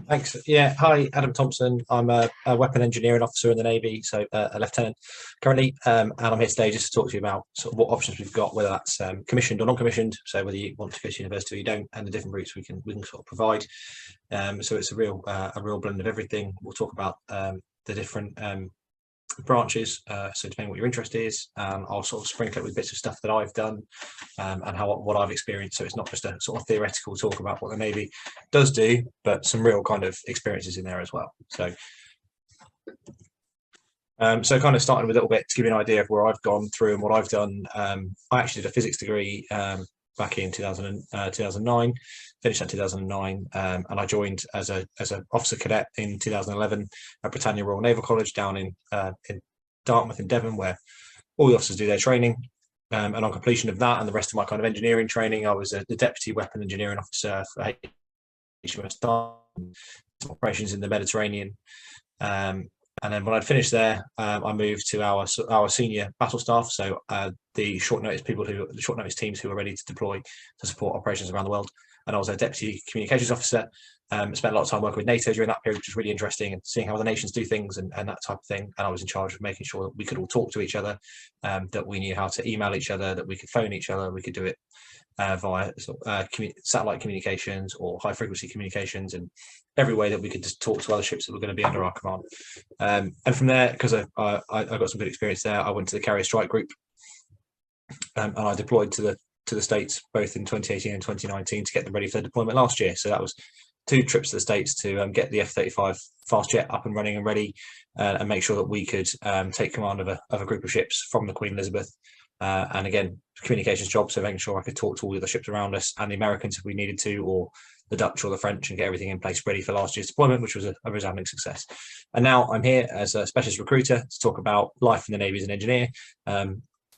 Thanks. Yeah. Hi, Adam Thompson. I'm a weapon engineering officer in the Navy, so a lieutenant currently, and I'm here today just to talk to you about sort of what options we've got, whether that's commissioned or non-commissioned. So whether you want to go to university or you don't, and the different routes we can sort of provide. So it's a real blend of everything. We'll talk about the different branches. So depending what your interest is, I'll sort of sprinkle it with bits of stuff that I've done and what I've experienced. So it's not just a sort of theoretical talk about what the Navy does do, but some real kind of experiences in there as well. So kind of starting with a little bit to give you an idea of where I've gone through and what I've done. I actually did a physics degree back in 2009, finished in 2009, and I joined as an officer cadet in 2011 at Britannia Royal Naval College down in Dartmouth in Devon, where all the officers do their training. And on completion of that and the rest of my kind of engineering training, I was the deputy weapon engineering officer for HMS Dartmouth, operations in the Mediterranean. And then when I'd finished there, I moved to our senior battle staff, so the short notice teams who were ready to deploy to support operations around the world. And I was a deputy communications officer. Spent a lot of time working with NATO during that period, which was really interesting, and seeing how other nations do things and that type of thing. And I was in charge of making sure that we could all talk to each other, that we knew how to email each other, that we could phone each other, we could do it via satellite communications or high frequency communications, and every way that we could just talk to other ships that were going to be under our command. And from there, because I got some good experience there, I went to the Carrier Strike Group, and I deployed to the States both in 2018 and 2019 to get them ready for their deployment last year. So that was 2 trips to the States to get the F-35 fast jet up and running and ready, and make sure that we could take command of a group of ships from the Queen Elizabeth. And again, communications job, so making sure I could talk to all the other ships around us and the Americans if we needed to, or the Dutch or the French, and get everything in place ready for last year's deployment, which was a resounding success. And now I'm here as a specialist recruiter to talk about life in the Navy as an engineer.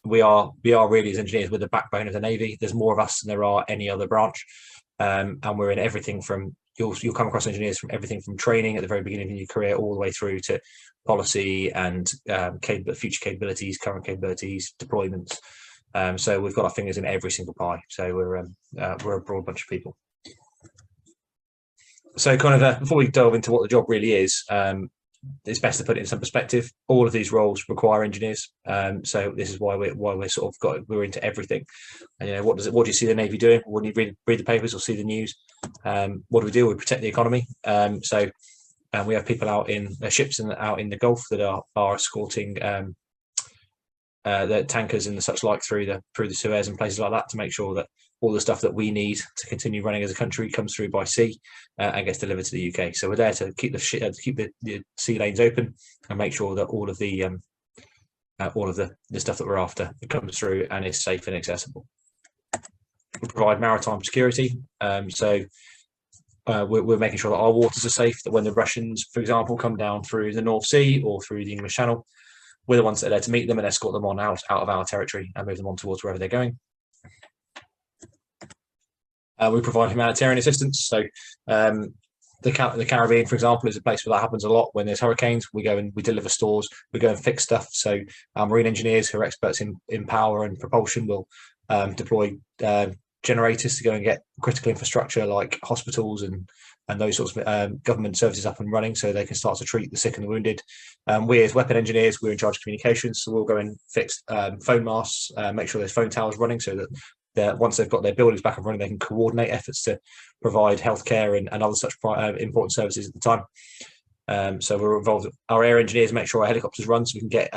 We are really, as engineers, we're the backbone of the Navy. There's more of us than there are any other branch, and we're in everything from you'll come across engineers from everything from training at the very beginning of your career all the way through to policy and future capabilities, current capabilities, deployments. So we've got our fingers in every single pie. So we're a broad bunch of people. So kind of before we delve into what the job really is, it's best to put it in some perspective. All of these roles require engineers, so this is why we're into everything. And what do you see the Navy doing when you read the papers or see the news? What do? We protect the economy. So we have people out in ships and out in the Gulf that are escorting the tankers and the such like through the Suez and places like that to make sure that all the stuff that we need to continue running as a country comes through by sea and gets delivered to the UK. So we're there to keep the sea lanes open and make sure that all of the stuff that we're after comes through and is safe and accessible. We provide maritime security, so we're making sure that our waters are safe. That when the Russians, for example, come down through the North Sea or through the English Channel, we're the ones that are there to meet them and escort them on out of our territory and move them on towards wherever they're going. We provide humanitarian assistance. So the Caribbean, for example, is a place where that happens a lot. When there's hurricanes, we go and we deliver stores, we go and fix stuff. So our marine engineers who are experts in power and propulsion will deploy generators to go and get critical infrastructure like hospitals and those sorts of government services up and running so they can start to treat the sick and the wounded. We as weapon engineers, we're in charge of communications, so we'll go and fix phone masts, make sure there's phone towers running so that once they've got their buildings back and running, they can coordinate efforts to provide healthcare and other such important services at the time. So we're involved. Our air engineers make sure our helicopters run so we can get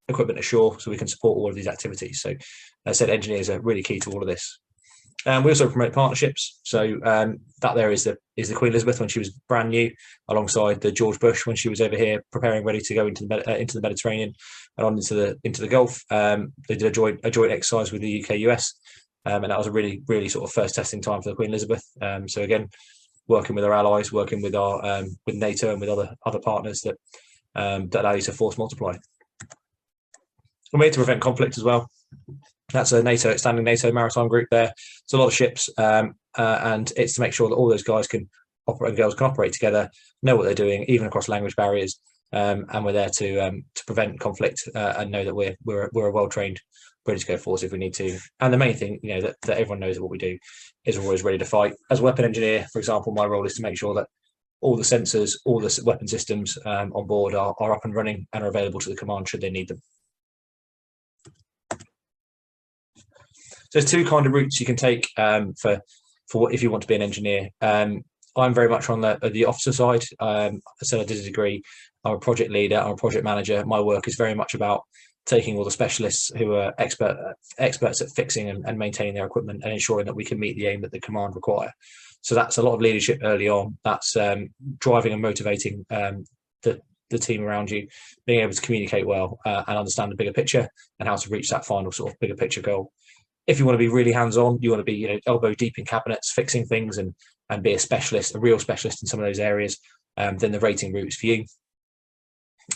equipment ashore so we can support all of these activities. So as I said, engineers are really key to all of this. We also promote partnerships. So that there is the Queen Elizabeth when she was brand new, alongside the George Bush when she was over here preparing, ready to go into the Mediterranean and on into the Gulf. They did a joint exercise with the UK-US, and that was a really sort of first testing time for the Queen Elizabeth. So again, working with our allies, working with our with NATO and with other partners that allow you to force multiply. We're made to prevent conflict as well. That's a standing NATO maritime group there. It's a lot of ships, and it's to make sure that all those guys and girls can operate together, know what they're doing, even across language barriers, and we're there to prevent conflict and know that we're a well-trained British go force if we need to. And the main thing, that everyone knows that what we do is we're always ready to fight. As a weapon engineer, for example, my role is to make sure that all the sensors, all the weapon systems on board are up and running and are available to the command should they need them. So there's two kind of routes you can take for if you want to be an engineer. I'm very much on the officer side. I said I did a degree. I'm a project leader. I'm a project manager. My work is very much about taking all the specialists who are experts at fixing and maintaining their equipment and ensuring that we can meet the aim that the command require. So that's a lot of leadership early on. That's driving and motivating the team around you, being able to communicate well and understand the bigger picture and how to reach that final sort of bigger picture goal. If you want to be really hands-on, you want to be elbow deep in cabinets, fixing things and be a specialist, a real specialist in some of those areas, then the rating route is for you.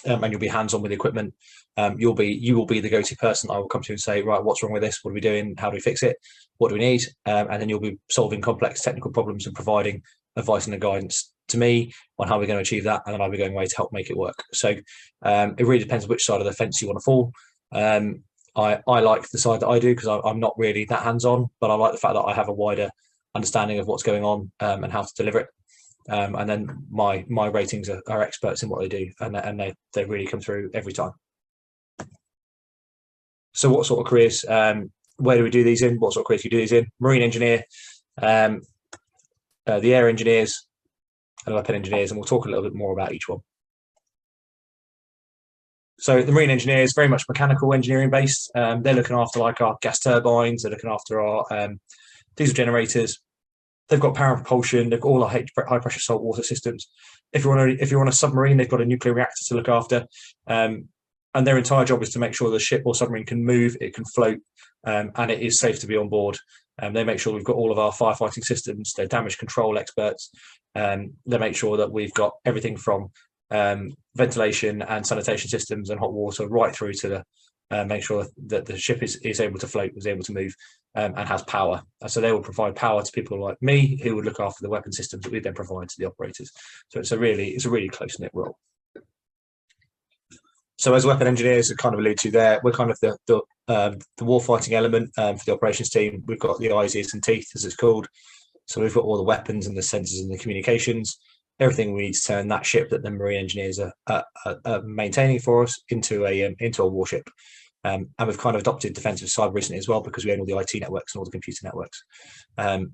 And you'll be hands-on with the equipment. You will be the go-to person. I will come to and say, right, what's wrong with this? What are we doing? How do we fix it? What do we need? And then you'll be solving complex technical problems and providing advice and guidance to me on how we're going to achieve that, and then I'll be going away to help make it work. So it really depends which side of the fence you want to fall. I like the side that I do because I'm not really that hands-on, but I like the fact that I have a wider understanding of what's going on and how to deliver it. And then my ratings are experts in what they do, and they really come through every time. So what sort of careers, where do we do these in? What sort of careers do you do these in? Marine engineer, the air engineers, and weapon engineers, and we'll talk a little bit more about each one. So the marine engineers, very much mechanical engineering based. They're looking after like our gas turbines, they're looking after our diesel generators. They've got power and propulsion. They've got all our high pressure salt water systems. If you're on a submarine, they've got a nuclear reactor to look after, and their entire job is to make sure the ship or submarine can move, it can float, and it is safe to be on board. They make sure we've got all of our firefighting systems. They're damage control experts. They make sure that we've got everything from ventilation and sanitation systems and hot water right through to the make sure that the ship is able to float, is able to move, and has power. So they will provide power to people like me who would look after the weapon systems that we then provide to the operators. So it's a really close-knit role. So as weapon engineers, I kind of alluded to there, we're kind of the warfighting element for the operations team. We've got the eyes, ears and teeth, as it's called. So we've got all the weapons and the sensors and the communications, everything we need to turn that ship that the marine engineers are maintaining for us into a warship. And we've kind of adopted defensive cyber recently as well, because we own all the IT networks and all the computer networks. And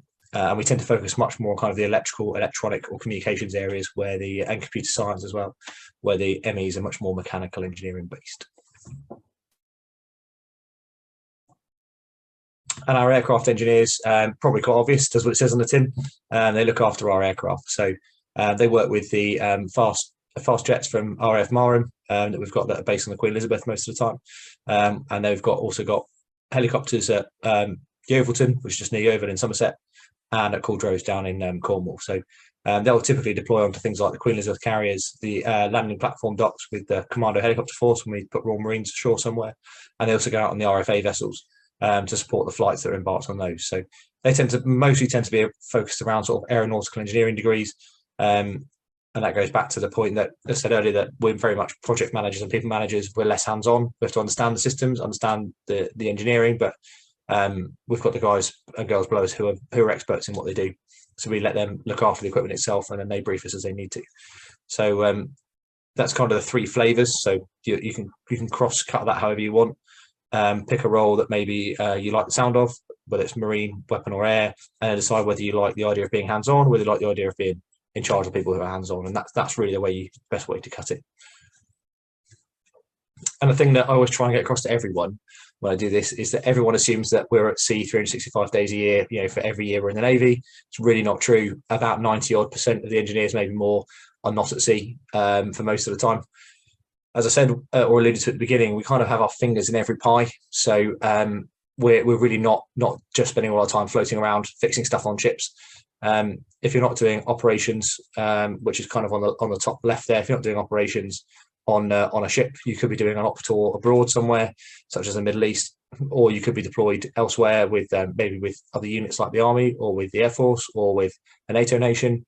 we tend to focus much more on kind of the electrical, electronic or communications areas and computer science as well, where the MEs are much more mechanical engineering based. And our aircraft engineers, probably quite obvious, does what it says on the tin. They look after our aircraft. So they work with the fast jets from RAF Marham that we've got that are based on the Queen Elizabeth most of the time. And they've also got helicopters at Yeovilton, which is just near Yeovil in Somerset, and at Caldrose down in Cornwall. So they'll typically deploy onto things like the Queen Elizabeth carriers, the landing platform docks with the Commando Helicopter Force when we put Royal Marines ashore somewhere. And they also go out on the RFA vessels to support the flights that are embarked on those. So they mostly tend to be focused around sort of aeronautical engineering degrees. And that goes back to the point that I said earlier, that we're very much project managers and people managers. We're less hands-on. We have to understand the systems, understand the engineering, but we've got the guys and girls below us who are experts in what they do. So we let them look after the equipment itself, and then they brief us as they need to. So that's kind of the three flavors. So you can cross cut that however you want. Pick a role that maybe you like the sound of, whether it's marine, weapon or air, and then decide whether you like the idea of being hands-on or whether you like the idea of being in charge of people who are hands-on. And that's really the best way to cut it. And the thing that I always try and get across to everyone when I do this is that everyone assumes that we're at sea 365 days a year, for every year we're in the Navy. It's really not true. About 90% of the engineers, maybe more, are not at sea for most of the time. As I said or alluded to at the beginning, we kind of have our fingers in every pie. So we're really not just spending all our time floating around fixing stuff on ships. If you're not doing operations, which is kind of on the top left there, if you're not doing operations on a ship, you could be doing an op tour abroad somewhere, such as the Middle East, or you could be deployed elsewhere with maybe with other units like the Army or with the Air Force or with a NATO nation.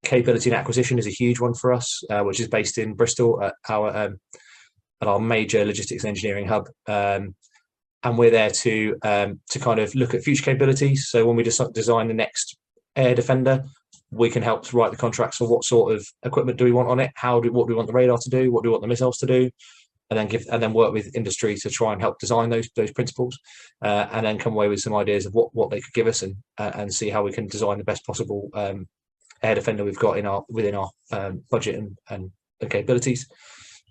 Capability and acquisition is a huge one for us, which is based in Bristol at our major logistics and engineering hub. And we're there to kind of look at future capabilities. So when we design the next air defender, we can help to write the contracts for what sort of equipment do we want on it, what do we want the radar to do, what do we want the missiles to do, and then work with industry to try and help design those principles, and then come away with some ideas of what they could give us, and see how we can design the best possible air defender we've got within our budget and capabilities.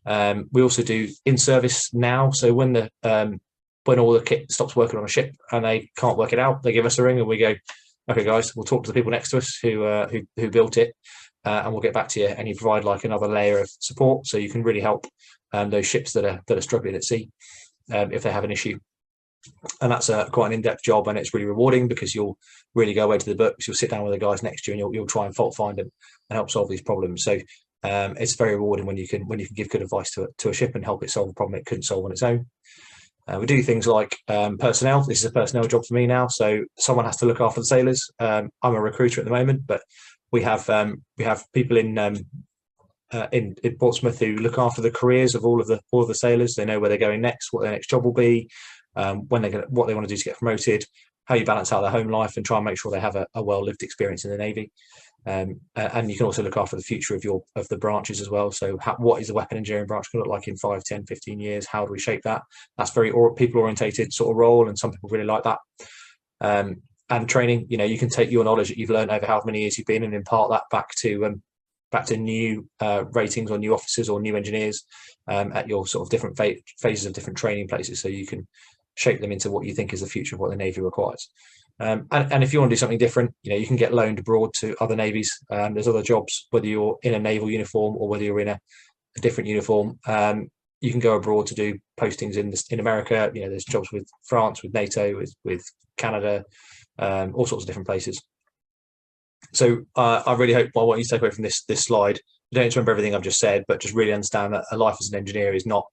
We also do in-service now, so when all the kit stops working on a ship and they can't work it out, they give us a ring and we go, okay guys, we'll talk to the people next to us who built it, and we'll get back to you. And you provide like another layer of support, so you can really help those ships that are struggling at sea if they have an issue. And that's quite an in-depth job, and it's really rewarding because you'll really go away to the books, you'll sit down with the guys next to you, and you'll try and fault find and help solve these problems. So it's very rewarding when you can give good advice to a ship and help it solve a problem it couldn't solve on its own. We do things like personnel. This is a personnel job for me now, so someone has to look after the sailors. I'm a recruiter at the moment, but we have people in Portsmouth who look after the careers of all of the sailors. They know where they're going next, what their next job will be, what they want to do to get promoted, how you balance out their home life, and try and make sure they have a well-lived experience in the Navy. And you can also look after the future of the branches as well. So what is the weapon engineering branch going to look like in 5, 10, 15 years? How do we shape that? That's very people orientated sort of role, and some people really like that. And training, you can take your knowledge that you've learned over however many years you've been and impart that back to new ratings or new officers or new engineers at your sort of different phases of different training places, so you can shape them into what you think is the future of what the Navy requires. And if you want to do something different, you can get loaned abroad to other navies. There's other jobs, whether you're in a naval uniform or whether you're in a different uniform. You can go abroad to do postings in America. There's jobs with France, with NATO, with Canada, all sorts of different places. So I really hope what I want you to take away from this slide, you don't need to remember everything I've just said, but just really understand that a life as an engineer is not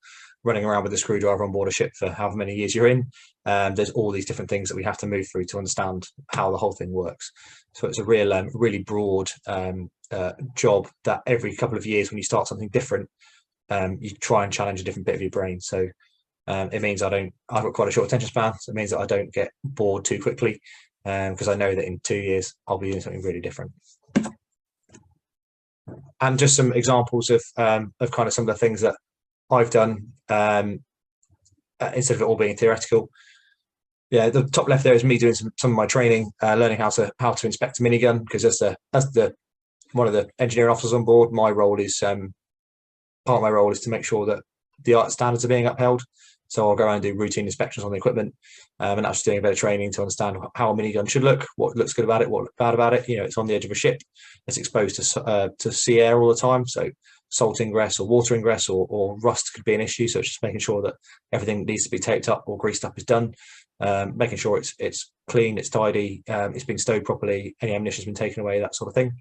running around with a screwdriver on board a ship for however many years you're in. There's all these different things that we have to move through to understand how the whole thing works. So it's a really broad job that every couple of years when you start something different, you try and challenge a different bit of your brain. So it means I've got quite a short attention span. So it means that I don't get bored too quickly, because I know that in 2 years I'll be doing something really different. And just some examples of kind of some of the things that I've done instead of it all being theoretical. Yeah, the top left there is me doing some of my training, learning how to inspect a minigun, because as one of the engineering officers on board, my role is part of my role is to make sure that the art standards are being upheld. So I'll go around and do routine inspections on the equipment, and that's just doing a bit of training to understand how a minigun should look, what looks good about it, what looks bad about it. It's on the edge of a ship, it's exposed to sea air all the time, so salt ingress or water ingress or rust could be an issue. So it's just making sure that everything that needs to be taped up or greased up is done, making sure it's clean, it's tidy, it's been stowed properly, any ammunition has been taken away, that sort of thing.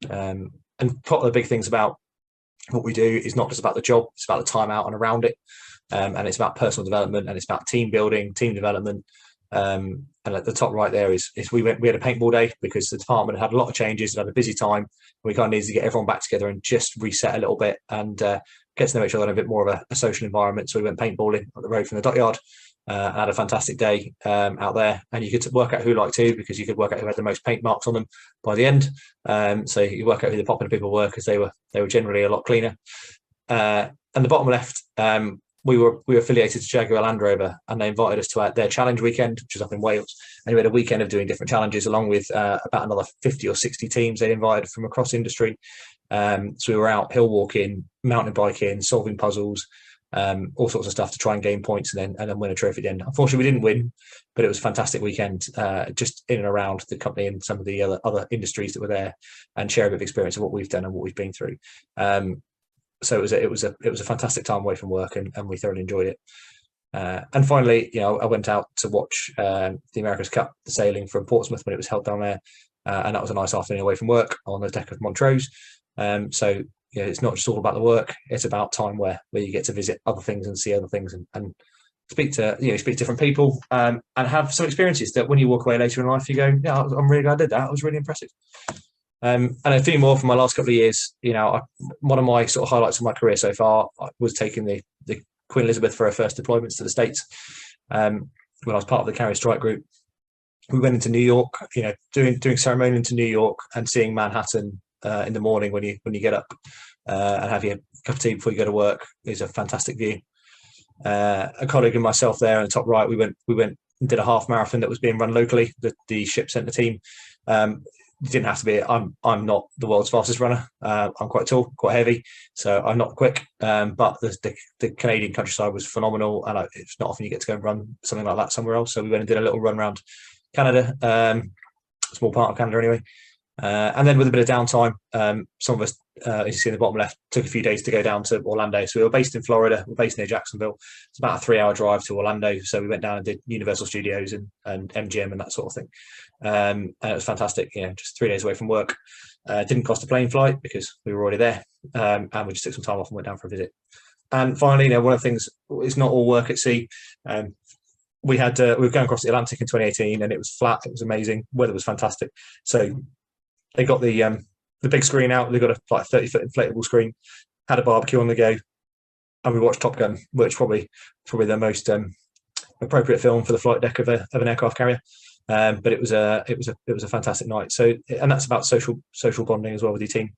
And part of the big things about what we do is not just about the job, it's about the time out and around it. And it's about personal development, and it's about team building, team development. And at the top right there is we had a paintball day because the department had a lot of changes, had a busy time. We kind of needed to get everyone back together and just reset a little bit and get to know each other in a bit more of a social environment. So we went paintballing up the road from the dockyard, and had a fantastic day out there. And you could work out who liked who, because you could work out who had the most paint marks on them by the end. So you work out who the popular people were, because they were generally a lot cleaner. And the bottom left, we were affiliated to Jaguar Land Rover, and they invited us to their challenge weekend, which is up in Wales. And we had a weekend of doing different challenges, along with about another 50 or 60 teams they invited from across industry. So we were out hill walking, mountain biking, solving puzzles, all sorts of stuff to try and gain points and then win a trophy at the end. Unfortunately, we didn't win, but it was a fantastic weekend, just in and around the company and some of the other industries that were there, and share a bit of experience of what we've done and what we've been through. So it was a fantastic time away from work, and we thoroughly enjoyed it. And finally, I went out to watch the America's Cup, the sailing from Portsmouth when it was held down there, and that was a nice afternoon away from work on the deck of Montrose. So it's not just all about the work; it's about time where you get to visit other things and see other things and speak to different people, and have some experiences that when you walk away later in life, you go, yeah, I'm really glad I did that. It was really impressive. And a few more from my last couple of years. One of my sort of highlights of my career so far was taking the Queen Elizabeth for her first deployments to the States. When I was part of the Carrier Strike Group, we went into New York, doing ceremony into New York and seeing Manhattan in the morning when you get up and have your cup of tea before you go to work is a fantastic view. A colleague and myself there in the top right, we went and did a half marathon that was being run locally. The ship sent the team. It didn't have to be. I'm not the world's fastest runner. I'm quite tall, quite heavy, so I'm not quick. But the Canadian countryside was phenomenal, and it's not often you get to go and run something like that somewhere else. So we went and did a little run around Canada, a small part of Canada anyway. And then with a bit of downtime, some of us, as you see in the bottom left, took a few days to go down to Orlando. So we were based in Florida. We're based near Jacksonville. It's about a 3-hour drive to Orlando. So we went down and did Universal Studios and MGM and that sort of thing. And it was fantastic. Just 3 days away from work. Didn't cost a plane flight because we were already there. And we just took some time off and went down for a visit. And finally, one of the things, it's not all work at sea. We were going across the Atlantic in 2018 and it was flat. It was amazing. Weather was fantastic. So they got the big screen out. They got a 30-foot inflatable screen, had a barbecue on the go, and we watched Top Gun, which probably the most appropriate film for the flight deck of an aircraft carrier. But it was a fantastic night. So, and that's about social bonding as well with your team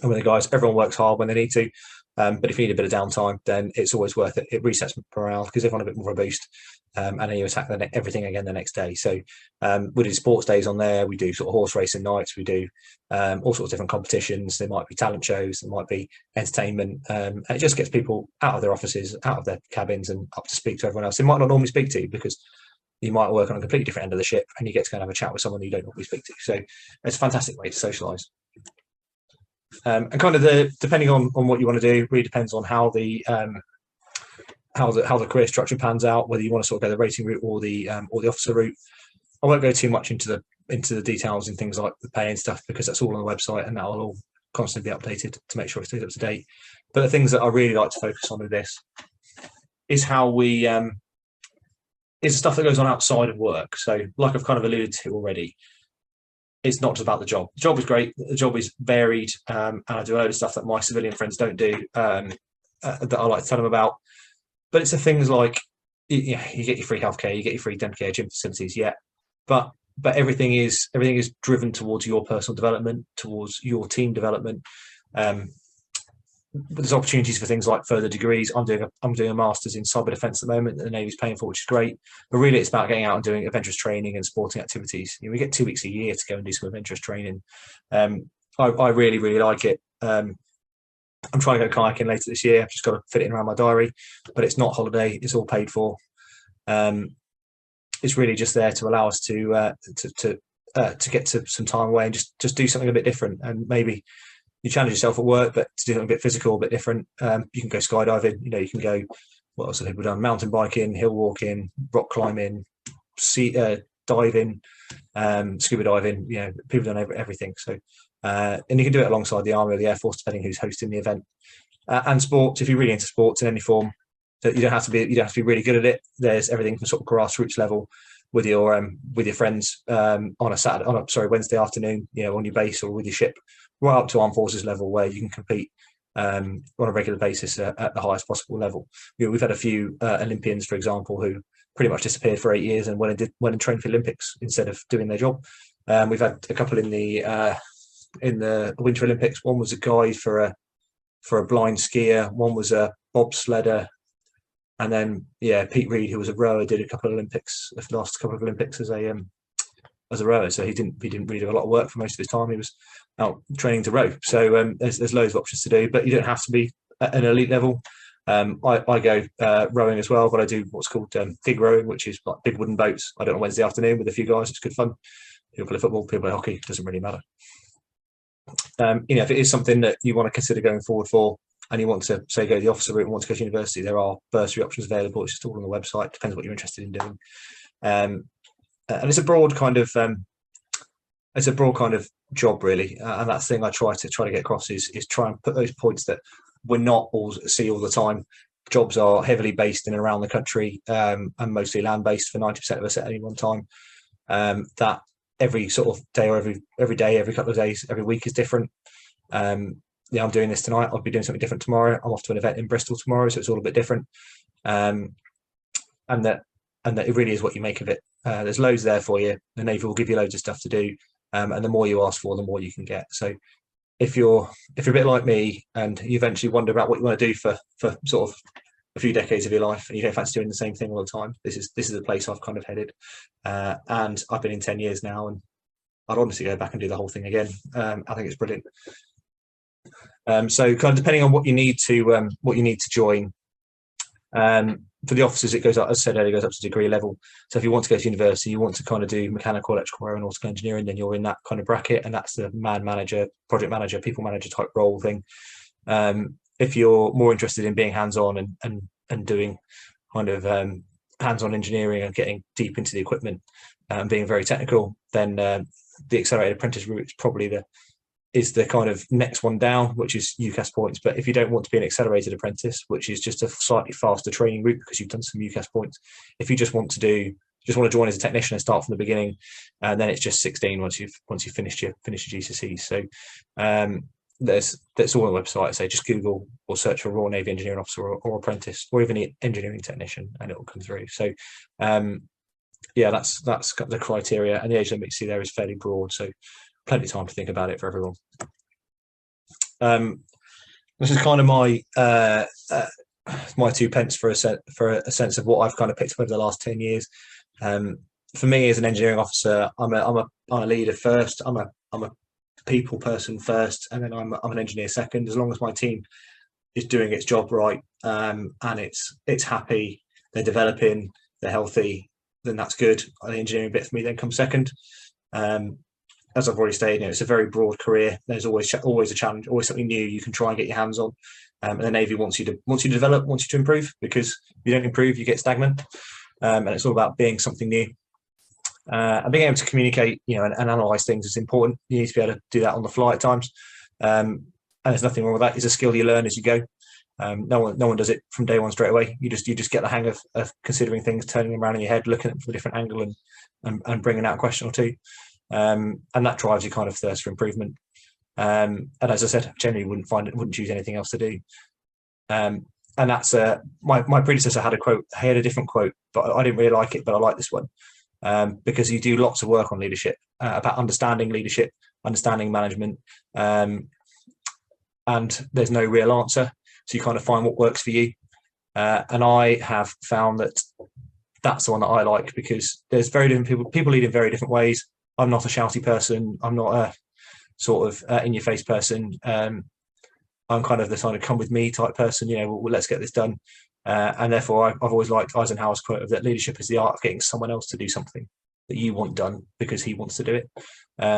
and with the guys. Everyone works hard when they need to, but if you need a bit of downtime, then it's always worth it. It resets morale because everyone a bit more of a boost. And then you attack everything again the next day. So we do sports days on there. We do sort of horse racing nights. We do all sorts of different competitions. There might be talent shows. There might be entertainment. And it just gets people out of their offices, out of their cabins and up to speak to everyone else. They might not normally speak to you because you might work on a completely different end of the ship and you get to go and have a chat with someone you don't normally speak to. So it's a fantastic way to socialise. And kind of depending on what you want to do, really depends on how the career structure pans out, whether you want to sort of go the racing route or the officer route. I won't go too much into the details and things like the pay and stuff because that's all on the website and that will all constantly be updated to make sure it stays up to date. But the things that I really like to focus on with this is how we is stuff that goes on outside of work. So like I've kind of alluded to already, it's not just about the job. The job is great. The job is varied, and I do a load of stuff that my civilian friends don't do that I like to tell them about. But it's the things like you get your free healthcare, you get your free dental care, gym facilities, but everything is driven towards your personal development, towards your team development. But there's opportunities for things like further degrees. I'm doing a master's in cyber defence at the moment that the Navy's paying for, which is great. But really, it's about getting out and doing adventurous training and sporting activities. We get 2 weeks a year to go and do some adventurous training. I really, really like it. I'm trying to go kayaking later this year. I've just got to fit it around my diary, but it's not holiday. It's all paid for. It's really just there to allow us to get to some time away and just do something a bit different. And maybe you challenge yourself at work, but to do something a bit physical, a bit different. You can go skydiving. You can go. What else have people done? Mountain biking, hill walking, rock climbing, diving, scuba diving. People have done everything. So. And you can do it alongside the Army or the Air Force, depending who's hosting the event. And sports, if you're really into sports in any form, that you don't have to be really good at it. There's everything from sort of grassroots level with your friends on a Wednesday afternoon, on your base or with your ship, right up to armed forces level where you can compete on a regular basis at the highest possible level. We've had a few Olympians, for example, who pretty much disappeared for 8 years and went and trained for the Olympics instead of doing their job. We've had a couple in the Winter Olympics. One was a guide for a blind skier. One was a bobsledder, and then Pete Reed, who was a rower, did a couple of Olympics, the last couple of Olympics as a rower. So he didn't really do a lot of work for most of his time. He was out training to row. So there's loads of options to do, but you don't have to be at an elite level. I go rowing as well, but I do what's called gig rowing, which is like big wooden boats. I do it on Wednesday afternoon with a few guys. It's good fun. People play football, people play hockey. It doesn't really matter. If it is something that you want to consider going forward for, and you want to say go the officer route and want to go to university, there are bursary options available. It's just all on the website. Depends what you're interested in doing. And it's a broad kind of job really. And that's the thing I try to get across is try and put those points that we're not all see all the time. Jobs are heavily based in and around the country, and mostly land based for 90% of us at any one time. That every sort of day or every day, every couple of days, every week is different. I'm doing this tonight. I'll be doing something different tomorrow. I'm off to an event in Bristol tomorrow, so it's all a bit different. And that it really is what you make of it. There's loads there for you. The Navy will give you loads of stuff to do, and the more you ask for, the more you can get. So if you're a bit like me and you eventually wonder about what you want to do for sort of a few decades of your life, and you don't fancy doing the same thing all the time, this is the place I've kind of headed. And I've been in 10 years now, and I'd honestly go back and do the whole thing again. I think it's brilliant. So kind of depending on what you need to join. For the officers, it goes up, as I said earlier, it goes up to degree level. So if you want to go to university, you want to kind of do mechanical, electrical, aeronautical engineering, then you're in that kind of bracket, and that's the man manager, project manager, people manager type role thing. If you're more interested in being hands-on and doing kind of hands-on engineering and getting deep into the equipment and being very technical, then the accelerated apprentice route is probably the kind of next one down, which is UCAS points. But if you don't want to be an accelerated apprentice, which is just a slightly faster training route because you've done some UCAS points, if you just want to join as a technician and start from the beginning, and then it's just 16 once you've finished your GCSEs. So that's all on the website. So just Google or search for Royal Navy Engineering Officer or apprentice, or even engineering technician, and it will come through. So yeah, that's the criteria, and the age limit you see there is fairly broad. So plenty of time to think about it for everyone. This is kind of my 2 pence for a sense of what I've kind of picked up over the last 10 years. For me, as an engineering officer, I'm a leader first. I'm a people person first, and then I'm an engineer second. As long as my team is doing its job right, and it's happy, they're developing, they're healthy, then that's good. The engineering bit for me then comes second. As I've already stated, it's a very broad career. There's always a challenge, always something new you can try and get your hands on. And the Navy wants you to develop, wants you to improve, because if you don't improve, you get stagnant. And it's all about being something new. And being able to communicate, and analyze things is important. You need to be able to do that on the fly at times. And there's nothing wrong with that. It's a skill you learn as you go. No one does it from day one straight away. You just get the hang of considering things, turning them around in your head, looking at them from a different angle, and bringing out a question or two. And that drives your kind of thirst for improvement. And as I said, I generally wouldn't choose anything else to do. And that's my predecessor had a quote. He had a different quote, but I didn't really like it. But I like this one because you do lots of work on leadership, about understanding leadership, understanding management, and there's no real answer. So you kind of find what works for you. And I have found that that's the one that I like, because there's very different people lead in very different ways. I'm not a shouty person. I'm not a sort of in-your-face person. I'm kind of the kind of come with me type person. Well, let's get this done. And therefore, I've always liked Eisenhower's quote of that leadership is the art of getting someone else to do something that you want done because he wants to do it.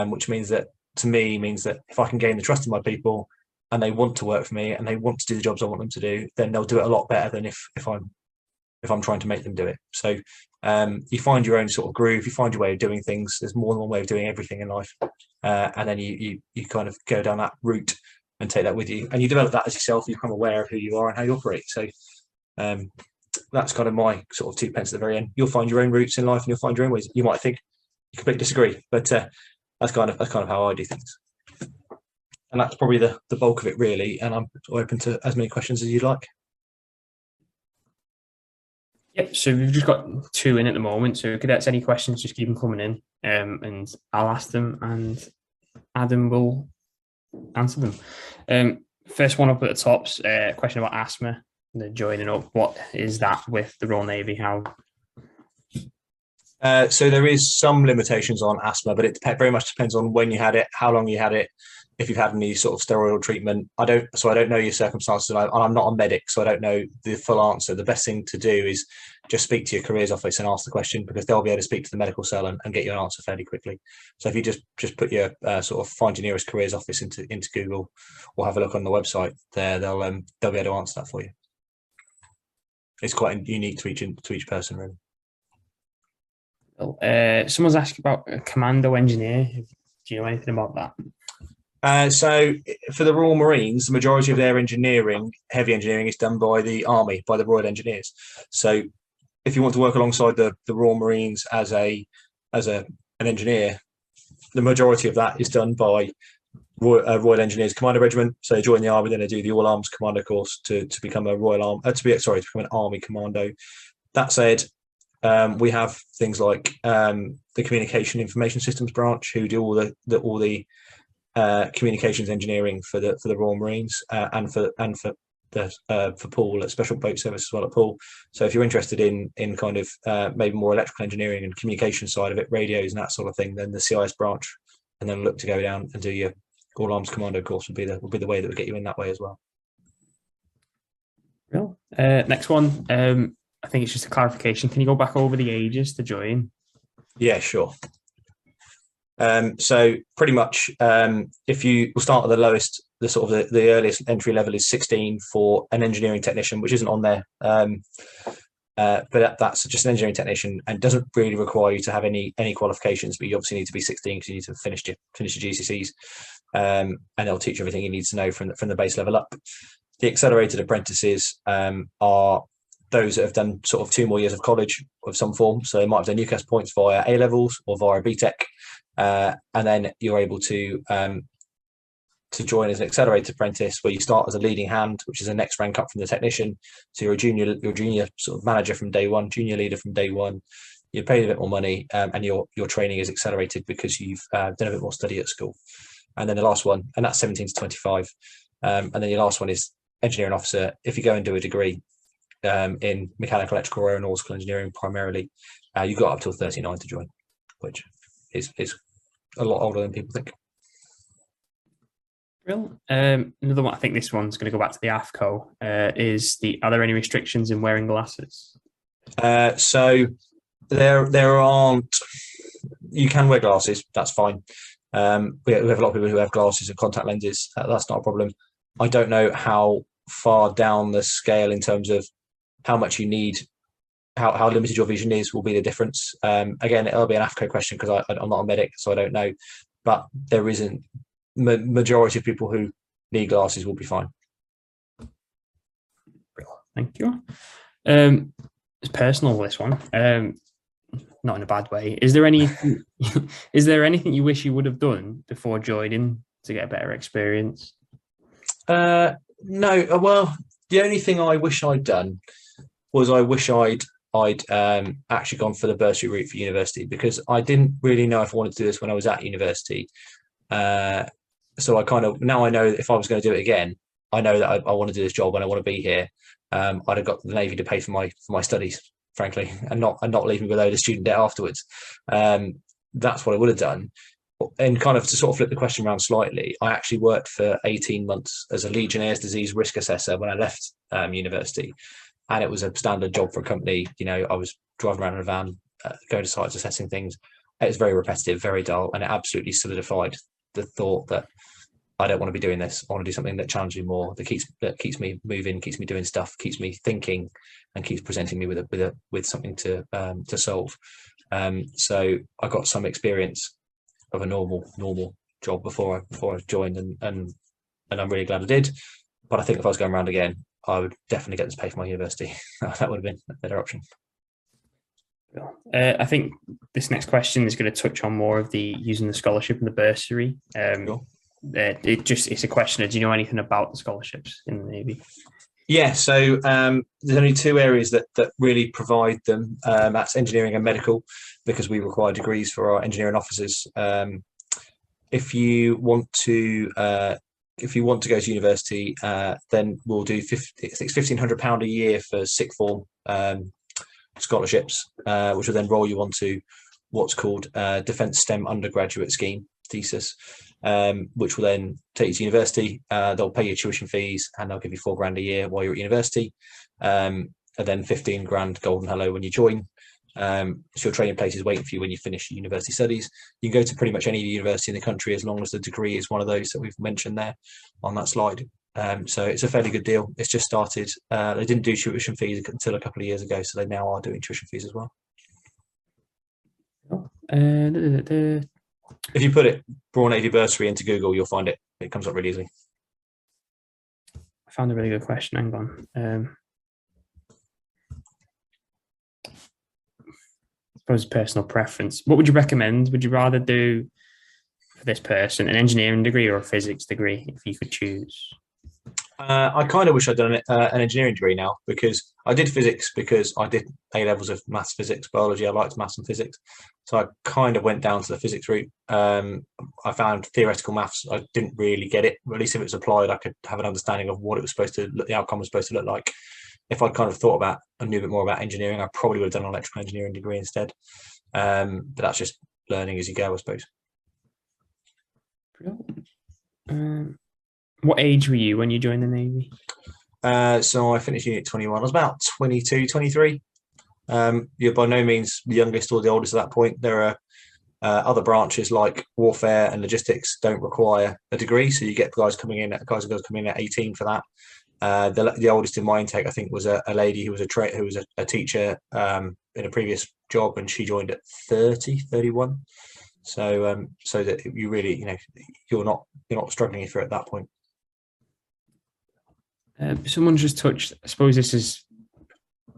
Which means that, to me, means that if I can gain the trust of my people and they want to work for me and they want to do the jobs I want them to do, then they'll do it a lot better than if I'm trying to make them do it. So you find your own sort of groove, you find your way of doing things. There's more than one way of doing everything in life. And then you kind of go down that route and take that with you. And you develop that as yourself. You become aware of who you are and how you operate. So that's kind of my sort of 2 pence at the very end. You'll find your own routes in life and you'll find your own ways. You might think you completely disagree, but that's kind of how I do things. And that's probably the bulk of it, really. And I'm open to as many questions as you'd like. Yep, so we've just got 2 in at the moment. So cadets, any questions, just keep them coming in, and I'll ask them and Adam will answer them. First one up at the top's question about asthma, the joining up. What is that with the Royal Navy? How? So there is some limitations on asthma, but it very much depends on when you had it, how long you had it, if you've had any sort of steroidal treatment. I don't know your circumstances, and I'm not a medic, so I don't know the full answer. The best thing to do is just speak to your careers office and ask the question, because they'll be able to speak to the medical cell and get you an answer fairly quickly. So if you just put your sort of find your nearest careers office into Google, or have a look on the website there, they'll be able to answer that for you. It's quite unique to each person, really. Someone's asked about a commando engineer. Do you know anything about that? So for the Royal Marines, the majority of their engineering, heavy engineering, is done by the Army, by the Royal Engineers. So if you want to work alongside the Royal Marines as an engineer, the majority of that is done by Royal Engineers Commando Regiment. So they join the Army, then they do the All Arms Commando course to become a become an Army Commando. That said, We have things like the Communication Information Systems branch, who do all the communications engineering for the Royal Marines, and for Poole, at Special Boat Service as well at Poole. So if you're interested in kind of maybe more electrical engineering and communication side of it, radios and that sort of thing, then the CIS branch, and then look to go down and do your All Arms Commando course would be the way that would get you in that way as well. Well, next one. I think it's just a clarification. Can you go back over the ages to join? Yeah, sure. So pretty much, if you will start at the lowest, the earliest entry level is 16 for an engineering technician, which isn't on there. But that's just an engineering technician and doesn't really require you to have any qualifications, but you obviously need to be 16 because you need to finish your GCSEs, and they'll teach you everything you need to know from the base level up. The accelerated apprentices are those that have done sort of 2 more years of college of some form. So they might have done UCAS points via A levels or via BTEC, and then you're able to join as an accelerated apprentice, where you start as a leading hand, which is the next rank up from the technician. So you're a junior sort of manager from day one, junior leader from day one. You're paid a bit more money, and your training is accelerated because you've done a bit more study at school. And then the last one, and that's 17 to 25. And then your last one is engineering officer. If you go and do a degree in mechanical, electrical, or aeronautical engineering primarily, you've got up till 39 to join, which is a lot older than people think. Real. Another one, I think this one's going to go back to the AFCO, are there any restrictions in wearing glasses? So there aren't. You can wear glasses, that's fine. We have a lot of people who have glasses and contact lenses. That's not a problem. I don't know how far down the scale in terms of how much you need, how limited your vision is will be the difference. Again, it'll be an AFCO question because I'm not a medic, so I don't know. But there isn't. Majority of people who need glasses will be fine. Thank you. It's personal, this one. Not in a bad way. Is there anything you wish you would have done before joining to get a better experience? No. Well, the only thing I wish I'd done was I wish I'd actually gone for the bursary route for university, because I didn't really know if I wanted to do this when I was at university. So now I know if I was going to do it again, I know that I want to do this job and I want to be here. I'd have got the Navy to pay for my studies, frankly, and not leave me with a load of student debt afterwards. That's what I would have done. And kind of to sort of flip the question around slightly, I actually worked for 18 months as a Legionnaire's disease risk assessor when I left university, and it was a standard job for a company. I was driving around in a van, going to sites, assessing things. It was very repetitive, very dull, and it absolutely solidified the thought that I don't want to be doing this. I want to do something that challenges me more, that keeps me moving, keeps me doing stuff, keeps me thinking, and keeps presenting me with something to solve. So I got some experience of a normal job before I joined, and I'm really glad I did. But I think if I was going around again, I would definitely get them to pay for my university. That would have been a better option. I think this next question is going to touch on more of the using the scholarship and the bursary. Sure. It's a question of, do you know anything about the scholarships in the Navy? Yeah, so there's only 2 areas that really provide them. That's engineering and medical, because we require degrees for our engineering officers. If you want to go to university, then we'll do £1,500 a year for sixth form scholarships, which will then roll you onto what's called Defence STEM undergraduate scheme, thesis, which will then take you to university. They'll pay your tuition fees and they'll give you £4,000 a year while you're at university, and then 15 grand golden hello when you join. So your training place is waiting for you when you finish your university studies. You can go to pretty much any university in the country as long as the degree is one of those that we've mentioned there on that slide. So it's a fairly good deal. It's just started. They didn't do tuition fees until a couple of years ago, so they now are doing tuition fees as well. If you put it Royal Navy bursary into Google, you'll find it. It comes up really easily. I found a really good question. Hang on. I suppose personal preference. What would you recommend? Would you rather do for this person an engineering degree or a physics degree if you could choose? I kind of wish I'd done an engineering degree now, because I did physics because I did A levels of maths, physics, biology. I liked maths and physics, so I kind of went down to the physics route. I found theoretical maths, I didn't really get it. At least if it was applied, I could have an understanding of what it was supposed to look, the outcome was supposed to look like. If I'd kind of thought about and knew a bit more about engineering, I probably would have done an electrical engineering degree instead. But that's just learning as you go, I suppose. Um, what age were you when you joined the Navy? So I finished Unit 21. I was about 22, 23. You're by no means the youngest or the oldest at that point. There are other branches like warfare and logistics don't require a degree, so you get guys and girls coming in at 18 for that. The oldest in my intake, I think, was a lady who was a teacher in a previous job, and she joined at 30, 31. So that you really, you're not struggling if you're at that point. Someone just touched. I suppose this is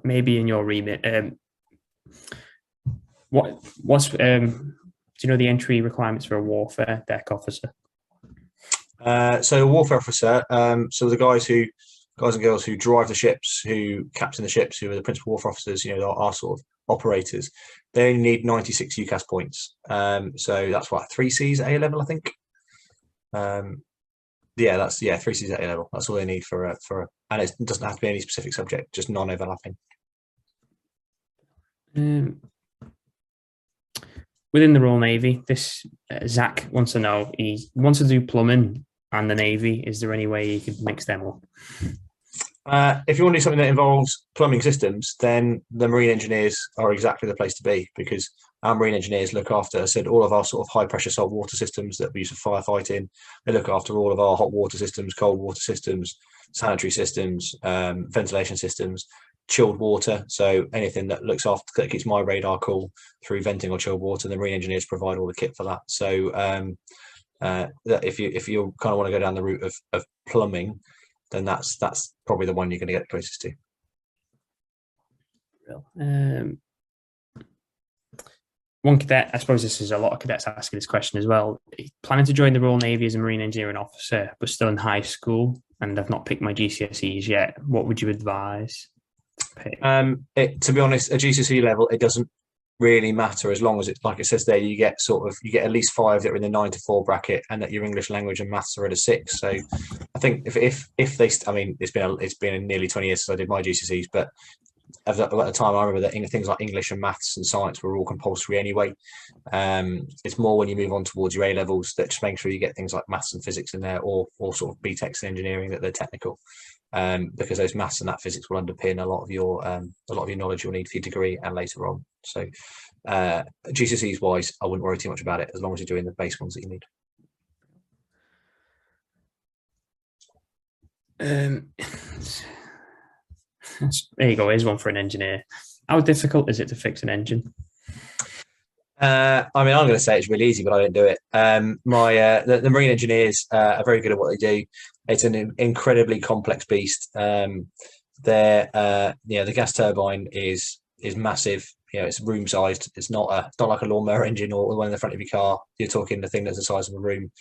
maybe in your remit. What's do you know the entry requirements for a warfare deck officer? So a warfare officer. So the guys and girls who drive the ships, who captain the ships, who are the principal warfare officers, are sort of operators. They only need 96 UCAS points. So that's what, 3 Cs at A level, I think. That's 3 Cs at A level. That's all they need and it doesn't have to be any specific subject, just non-overlapping. Within the Royal Navy, this Zach wants to know, he wants to do plumbing and the Navy. Is there any way you could mix them up? If you want to do something that involves plumbing systems, then the marine engineers are exactly the place to be, because our marine engineers look after, I said, all of our sort of high pressure salt water systems that we use for firefighting. They look after all of our hot water systems, cold water systems, sanitary systems, ventilation systems, chilled water. So anything that that keeps my radar cool through venting or chilled water, the marine engineers provide all the kit for that. So that if you kind of want to go down the route of plumbing, then that's probably the one you're going to get closest to. One cadet, I suppose this is a lot of cadets asking this question as well. Planning to join the Royal Navy as a marine engineering officer, but still in high school, and I've not picked my GCSEs yet. What would you advise to pick? To be honest, at GCSE level, it doesn't really matter, as long as it's like it says there, you get at least 5 that are in the 9 to 4 bracket, and that your English language and maths are at a 6. So I think if they, I mean, it's been nearly 20 years since I did my GCSEs, but at the time I remember that things like English and maths and science were all compulsory anyway. It's more when you move on towards your A levels that just make sure you get things like maths and physics in there, or sort of BTECs in engineering, that they're technical. Because those maths and that physics will underpin a lot of your knowledge you'll need for your degree and later on. So GCSEs wise, I wouldn't worry too much about it, as long as you're doing the base ones that you need. There you go. Here's one for an engineer. How difficult is it to fix an engine? I mean, I'm going to say it's really easy, but I don't do it. The marine engineers are very good at what they do. It's an incredibly complex beast. The gas turbine is massive. It's room sized. It's not like a lawnmower engine or the one in the front of your car. You're talking the thing that's the size of a room,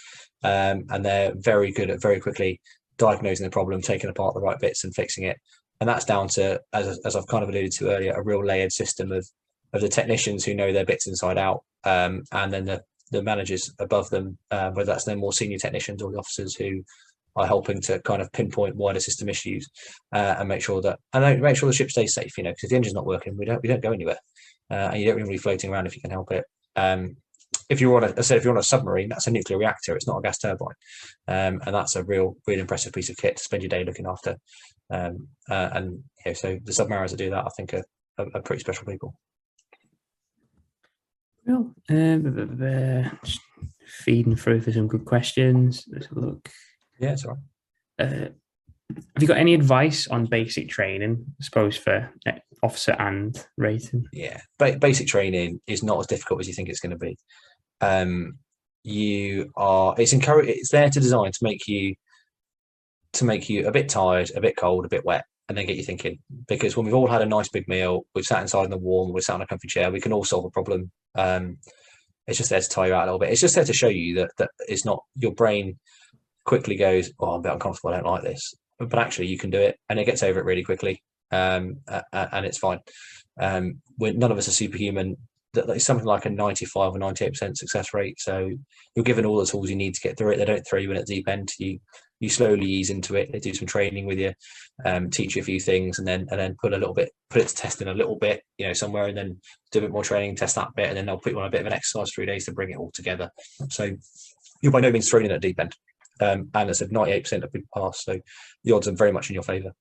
and they're very good at very quickly diagnosing the problem, taking apart the right bits and fixing it. And that's down to, as I've kind of alluded to earlier, a real layered system of the technicians who know their bits inside out, and then the managers above them, whether that's their more senior technicians or the officers who are helping to kind of pinpoint wider system issues, and make sure the ship stays safe. Because if the engine's not working, we don't go anywhere, and you don't really be floating around if you can help it. If you're on a submarine, that's a nuclear reactor. It's not a gas turbine, and that's a real impressive piece of kit to spend your day looking after. So the submariners that do that, I think, are pretty special people. Well, feeding through for some good questions. Let's have a look. Yeah, it's all right. Have you got any advice on basic training, I suppose, for officer and rating? Yeah, basic training is not as difficult as you think it's going to be. It's there to design to make you a bit tired, a bit cold, a bit wet, and then get you thinking. Because when we've all had a nice big meal, we've sat inside in the warm, we've sat on a comfy chair, we can all solve a problem. It's just there to tire you out a little bit. It's just there to show you that it's not, your brain quickly goes, oh, I'm a bit uncomfortable, I don't like this. but actually you can do it, and it gets over it really quickly, and it's fine. None of us are superhuman. It's something like a 95 or 98% success rate. So you're given all the tools you need to get through it. They don't throw you in at the deep end. You slowly ease into it. They do some training with you, teach you a few things, and then put it to testing a little bit, somewhere, and then do a bit more training, test that bit, and then they'll put you on a bit of an exercise 3 days to bring it all together. So you're by no means thrown in at the deep end. And I said 98% of people pass, so the odds are very much in your favour.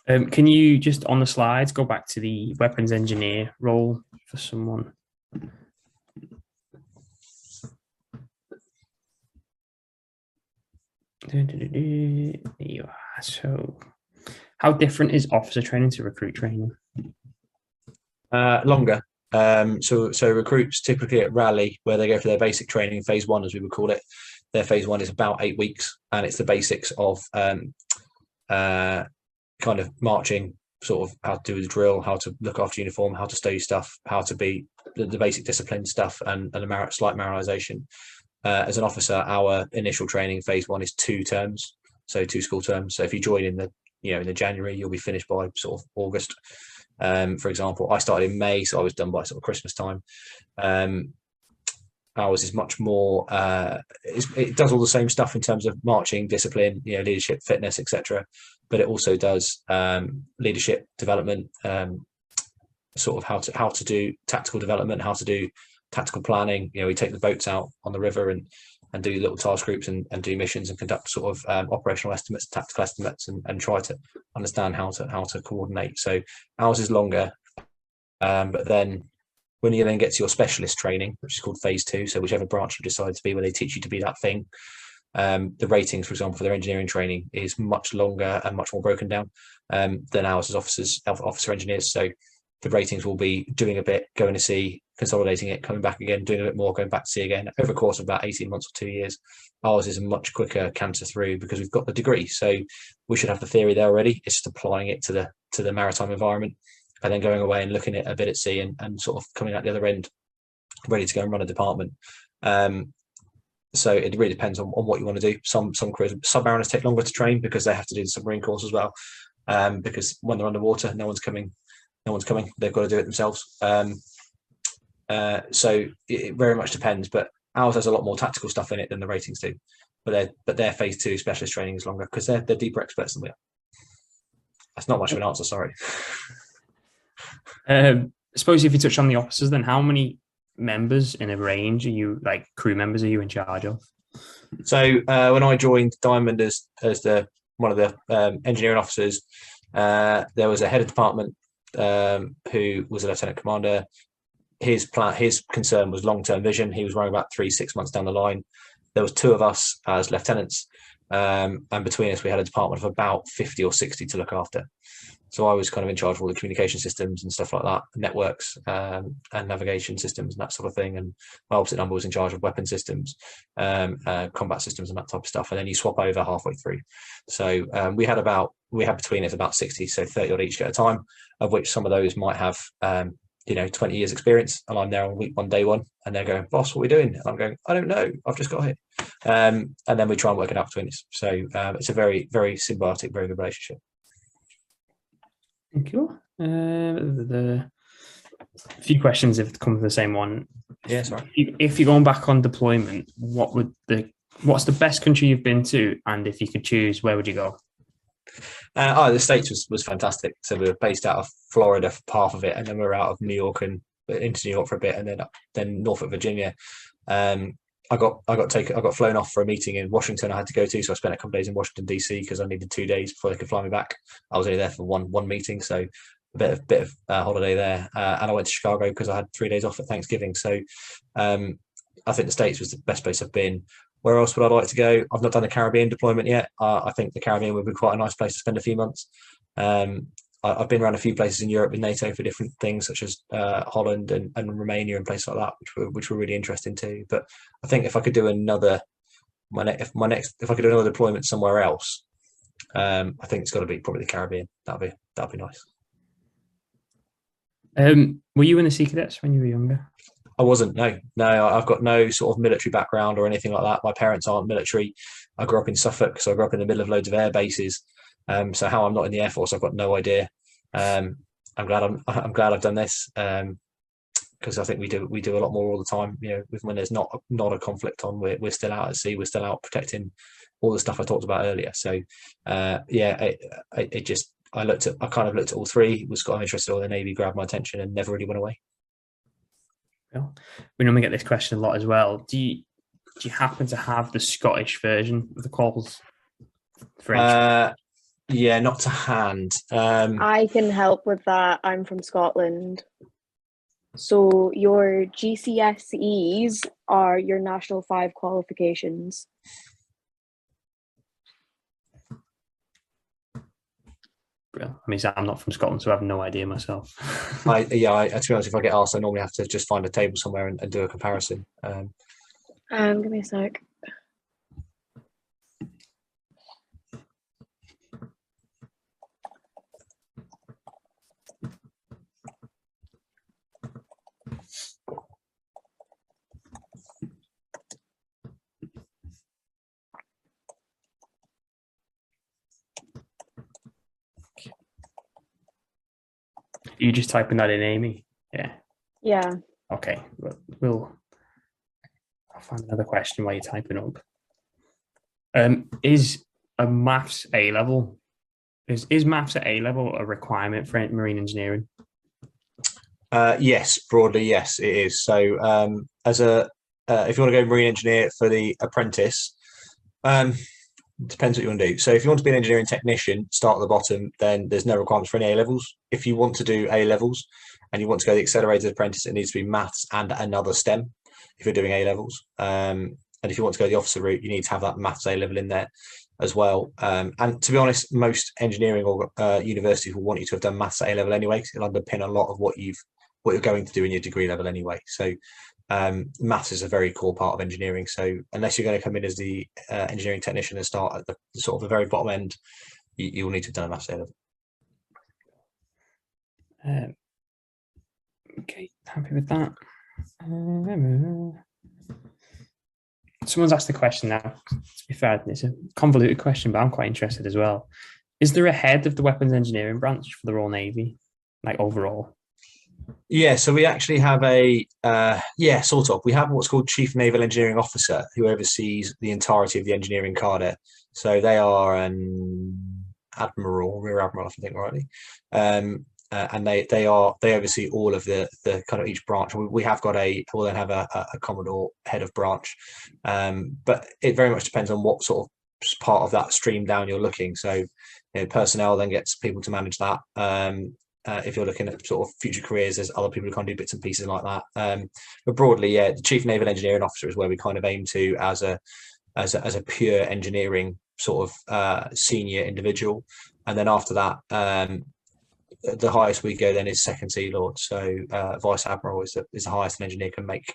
Can you just on the slides go back to the weapons engineer role for someone? There you are. So, how different is officer training to recruit training? Longer. So recruits typically at Raleigh, where they go for their basic training, phase 1 as we would call it. Their phase 1 is about 8 weeks, and it's the basics of kind of marching, sort of how to do the drill, how to look after uniform, how to stow your stuff, how to be the basic discipline stuff, and a slight moralisation. As an officer, our initial training phase 1 is 2 terms, so 2 school terms. So if you join in the January, you'll be finished by sort of August. For example, I started in May, so I was done by sort of Christmas time. Ours is much more. It does all the same stuff in terms of marching, discipline, leadership, fitness, etc. But it also does leadership development, sort of how to do tactical development, how to do tactical planning. We take the boats out on the river and do little task groups and do missions and conduct sort of operational estimates, tactical estimates, and try to understand how to coordinate. So ours is longer, but then when you then get to your specialist training, which is called phase 2, so whichever branch you decide to be, where they teach you to be that thing, the ratings, for example, for their engineering training is much longer and much more broken down than ours as officer engineers. So the ratings will be doing a bit, going to sea, consolidating it, coming back again, doing a bit more, going back to sea again, over a course of about 18 months or 2 years. Ours is a much quicker canter through because we've got the degree. So we should have the theory there already. It's just applying it to the maritime environment, and then going away and looking at a bit at sea and sort of coming out the other end ready to go and run a department. So it really depends on what you want to do. Some crews, submariners take longer to train because they have to do the submarine course as well. Because when they're underwater, no one's coming. They've got to do it themselves. So it very much depends. But ours has a lot more tactical stuff in it than the ratings do. But their phase 2 specialist training is longer because they're deeper experts than we are. That's not much of an answer. Sorry. I suppose if you touch on the officers, then how many members in a range crew members are you in charge of? So when I joined Diamond as one of the engineering officers, there was a head of department who was a lieutenant commander. His concern was long-term vision. He was worrying about 3-6 months down the line. There was 2 of us as lieutenants, and between us we had a department of about 50 or 60 to look after. So I was kind of in charge of all the communication systems and stuff like that, networks and navigation systems and that sort of thing. And my opposite number was in charge of weapon systems, combat systems and that type of stuff. And then you swap over halfway through. So we had between us about 60, so 30 odd each at a time, of which some of those might have 20 years experience. And I'm there on week 1, day 1, and they're going, "Boss, what are we doing?" And I'm going, "I don't know. I've just got here." And then we try and work it out between us. So it's a very, very symbiotic, very good relationship. Thank you. The few questions have come to the same one. Yeah, sorry. If you're going back on deployment, what's the best country you've been to? And if you could choose, where would you go? The States was fantastic. So we were based out of Florida for half of it, and then we were out of New York and into New York for a bit, and then Norfolk, Virginia. I got flown off for a meeting in Washington I had to go to, so I spent a couple of days in Washington DC because I needed 2 days before they could fly me back. I was only there for one meeting, so a bit of holiday there, and I went to Chicago because I had 3 days off at Thanksgiving. So I think the States was the best place I've been. Where else would I like to go? I've not done a Caribbean deployment yet. I think the Caribbean would be quite a nice place to spend a few months. I've been around a few places in Europe with NATO for different things, such as Holland and Romania and places like that, which were really interesting too. But I think if I could do another deployment somewhere else, I think it's got to be probably the Caribbean. That'd be nice. Were you in the Sea Cadets when you were younger? I wasn't. No. I've got no sort of military background or anything like that. My parents aren't military. I grew up in Suffolk, so I grew up in the middle of loads of air bases. So how I'm not in the Air Force, I've got no idea. I'm glad I've done this, because I think we do a lot more all the time. When there's not a conflict on, we're still out at sea, we're still out protecting all the stuff I talked about earlier. So I kind of looked at all three, was kind of interested in the Navy, grabbed my attention, and never really went away. Well, we normally get this question a lot as well. Do you happen to have the Scottish version of the calls for Yeah, not to hand. I can help with that. I'm from Scotland. So your GCSEs are your National 5 qualifications. I mean, I'm not from Scotland, so I have no idea myself. To be honest, if I get asked, I normally have to just find a table somewhere and do a comparison. Give me a sec. You just typing that in, Amy? Yeah. Yeah. Okay. I'll find another question while you're typing up. Is a maths A level? Is maths at A level a requirement for marine engineering? Yes, broadly, yes, it is. So, if you want to go marine engineer for the apprentice, depends what you want to do. So if you want to be an engineering technician, start at the bottom, then there's no requirements for any A levels. If you want to do A levels and you want to go the accelerated apprentice, it needs to be maths and another STEM if you're doing A levels. And if you want to go the officer route, you need to have that maths A level in there as well. And to be honest, most engineering or universities will want you to have done maths at A level anyway, because it'll underpin a lot of what you're going to do in your degree level anyway. So maths is a very core part of engineering. So unless you're going to come in as the engineering technician and start at the sort of the very bottom end, you'll need to have done a maths A level. Okay, happy with that. Someone's asked the question now. To be fair, it's a convoluted question, but I'm quite interested as well. Is there a head of the weapons engineering branch for the Royal Navy, like overall? Yeah, so we actually have sort of. We have what's called Chief Naval Engineering Officer, who oversees the entirety of the engineering cadre. So they are an admiral, rear admiral, if I think rightly, and they oversee all of the kind of each branch. We'll then have a commodore head of branch, but it very much depends on what sort of part of that stream down you're looking. So personnel then gets people to manage that. If you're looking at sort of future careers, there's other people who kind of do bits and pieces like that. But broadly, yeah, the Chief Naval Engineering Officer is where we kind of aim to as a pure engineering sort of senior individual. And then after that, the highest we go then is Second Sea Lord. So Vice Admiral is the highest an engineer can make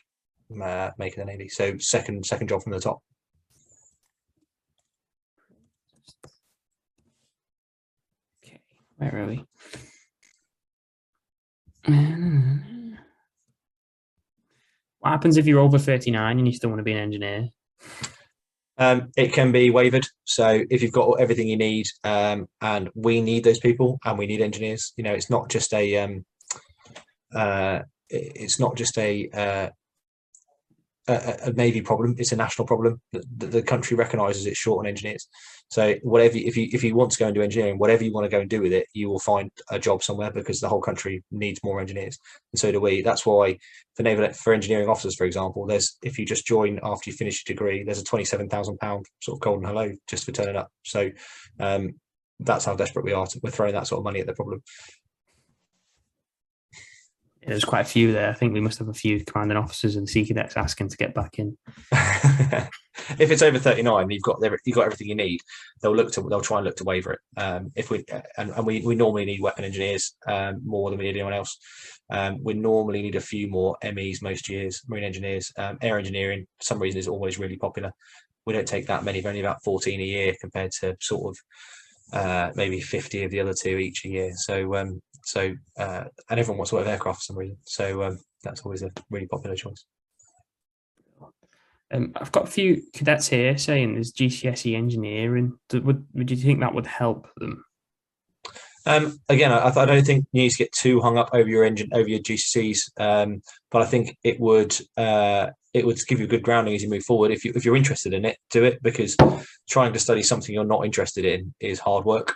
in the Navy. So second job from the top. Okay, where are we? What happens if you're over 39 and you still want to be an engineer? It can be wavered. So if you've got everything you need, and we need those people, and we need engineers. It's not just a Navy problem. It's a national problem. The country recognises it's short on engineers. So if you want to go and do engineering, whatever you want to go and do with it, you will find a job somewhere, because the whole country needs more engineers, and so do we. That's why for engineering officers, for example, if you just join after you finish your degree, there's a £27,000 sort of golden hello just for turning up. So that's how desperate we are. We're throwing that sort of money at the problem. There's quite a few there. I think we must have a few commanding officers and sea cadets asking to get back in. If it's over 39, you've got everything you need. They'll try and look to waiver it. We normally need weapon engineers more than we need anyone else. We normally need a few more MEs most years. Marine engineers, air engineering, for some reason, is always really popular. We don't take that many, only about 14 a year compared to sort of maybe 50 of the other two each a year. So and everyone wants to work with aircraft for some reason. So that's always a really popular choice. I've got a few cadets here saying there's GCSE engineering. Would you think that would help them? Again, I don't think you need to get too hung up over your GCSEs, but I think it would give you a good grounding as you move forward. If you're interested in it, do it, because trying to study something you're not interested in is hard work.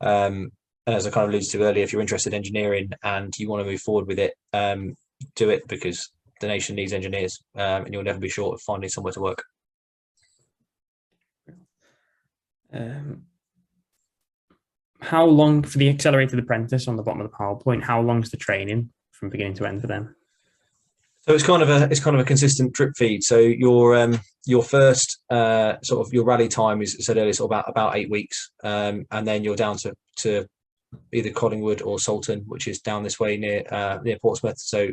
And as I kind of alluded to earlier, if you're interested in engineering and you want to move forward with it, do it, because the nation needs engineers, and you'll never be short of finding somewhere to work. How long for the accelerated apprentice on the bottom of the PowerPoint? How long is the training from beginning to end for them? So it's kind of a consistent drip feed. So your first sort of your rally time is, said earlier, sort of about 8 weeks, and then you're down to either Collingwood or Salton, which is down this way near Portsmouth. So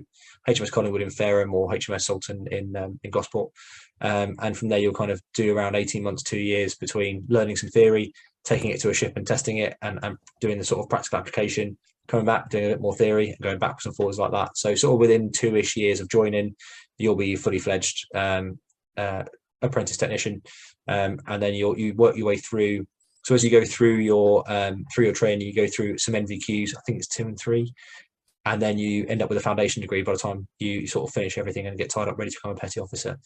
HMS Collingwood in Fareham or HMS Salton in Gosport, and from there you'll kind of do around 18 months, 2 years between learning some theory, taking it to a ship and testing it, and doing the sort of practical application, coming back, doing a bit more theory, and going backwards and forwards like that. So sort of within 2-ish years of joining, you'll be fully fledged apprentice technician, and then you work your way through. So as you go through your training, you go through some NVQs. I think it's 2 and 3, and then you end up with a foundation degree by the time you sort of finish everything and get tied up ready to become a petty officer.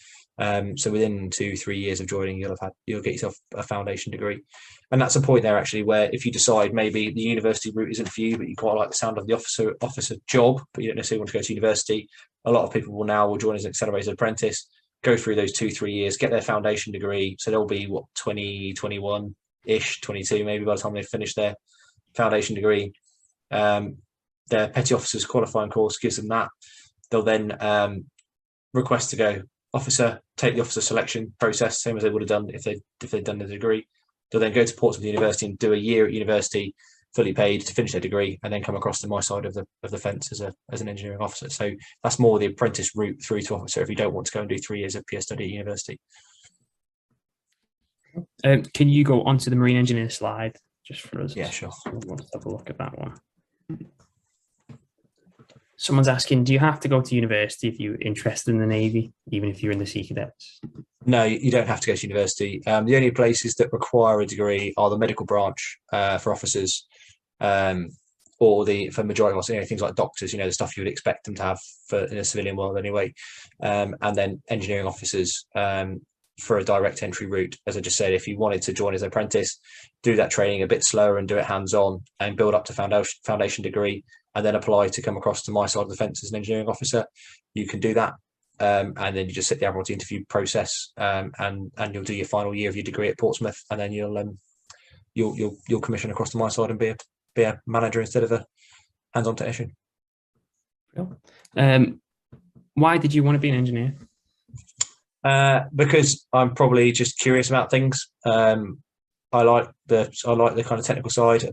So within 2-3 years of joining, you'll get yourself a foundation degree, and that's a point there actually where if you decide maybe the university route isn't for you, but you quite like the sound of the officer job, but you don't necessarily want to go to university, a lot of people will join as an accelerated apprentice, go through those 2-3 years, get their foundation degree. So they'll be 21 ish, 22 maybe by the time they finish their foundation degree. Their petty officers qualifying course gives them that. They'll then request to go officer, take the officer selection process, same as they would have done if they'd done the degree. They'll then go to Portsmouth University and do a year at university, fully paid, to finish their degree, and then come across to my side of the fence as an engineering officer. So that's more the apprentice route through to officer if you don't want to go and do 3 years of PS study at university. Can you go onto the marine engineer slide just for us? Yeah, sure. Let's have a look at that one. Someone's asking, do you have to go to university if you're interested in the Navy, even if you're in the Sea Cadets? No, you don't have to go to university. The only places that require a degree are the medical branch for officers, or for majority of us, things like doctors, the stuff you would expect them to have in a civilian world anyway, and then engineering officers for a direct entry route. As I just said, if you wanted to join as an apprentice, do that training a bit slower and do it hands-on and build up to foundation degree, and then apply to come across to my side of the fence as an engineering officer, you can do that. And then you just sit the Admiralty interview process, and you'll do your final year of your degree at Portsmouth, and then you'll commission across to my side and be a manager instead of a hands-on technician. Why did you want to be an engineer? Because I'm probably just curious about things. I like the kind of technical side.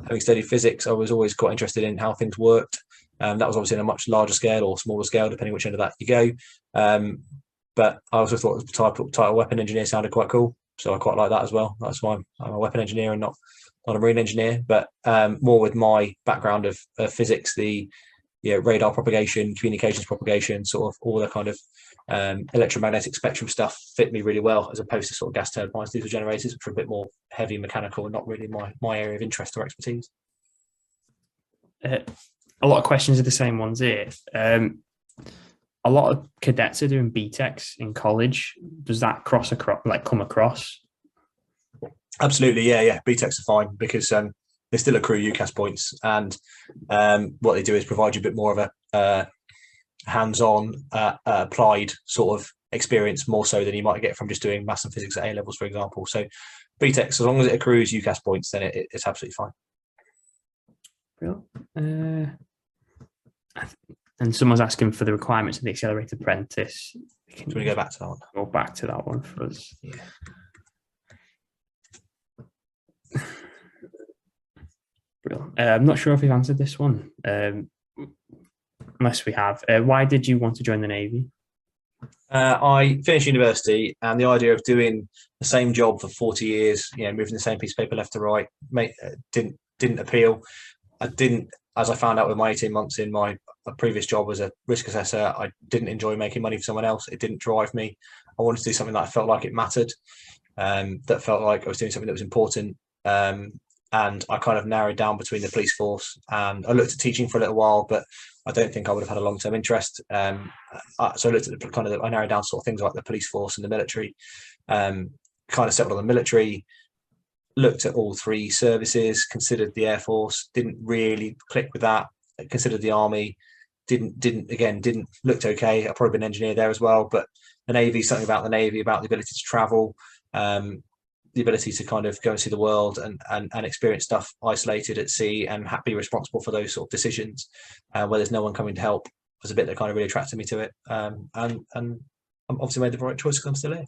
Having studied physics, I was always quite interested in how things worked. That was obviously on a much larger scale or smaller scale, depending which end of that you go. But I also thought the title weapon engineer sounded quite cool, so I quite like that as well. That's why I'm a weapon engineer and not a marine engineer. But more with my background of physics, the radar propagation, communications propagation, sort of all the kind of electromagnetic spectrum stuff fit me really well, as opposed to sort of gas turbines, diesel generators, which are a bit more heavy mechanical and not really my area of interest or expertise. A lot of questions are the same ones here. A lot of cadets are doing BTECs in college. Does that come across? Absolutely, yeah. BTECs are fine because they still accrue UCAS points, and what they do is provide you a bit more of a hands-on, applied sort of experience, more so than you might get from just doing maths and physics at A levels, for example. So BTECs, as long as it accrues UCAS points, then it's absolutely fine. Cool. And someone's asking for the requirements of the accelerated apprentice. Can we go back to that one? Go back to that one for us. Yeah. I'm not sure if we've answered this one. Unless we have. Why did you want to join the Navy? I finished university, and the idea of doing the same job for 40 years, moving the same piece of paper left to right, didn't appeal. I didn't, as I found out with my 18 months in my a previous job as a risk assessor. I didn't enjoy making money for someone else. It didn't drive me. I wanted to do something that I felt like it mattered, that felt like I was doing something that was important. And I kind of narrowed down between the police force, and I looked at teaching for a little while, but I don't think I would have had a long-term interest. So I looked at I narrowed down sort of things like the police force and the military, kind of settled on the military, looked at all three services, considered the Air Force, didn't really click with that, considered the Army, didn't looked okay. I've probably been an engineer there as well, but the Navy, something about the Navy, about the ability to travel, the ability to kind of go and see the world and experience stuff isolated at sea and be responsible for those sort of decisions, where there's no one coming to help, was a bit that kind of really attracted me to it. And I'm obviously made the right choice because I'm still here.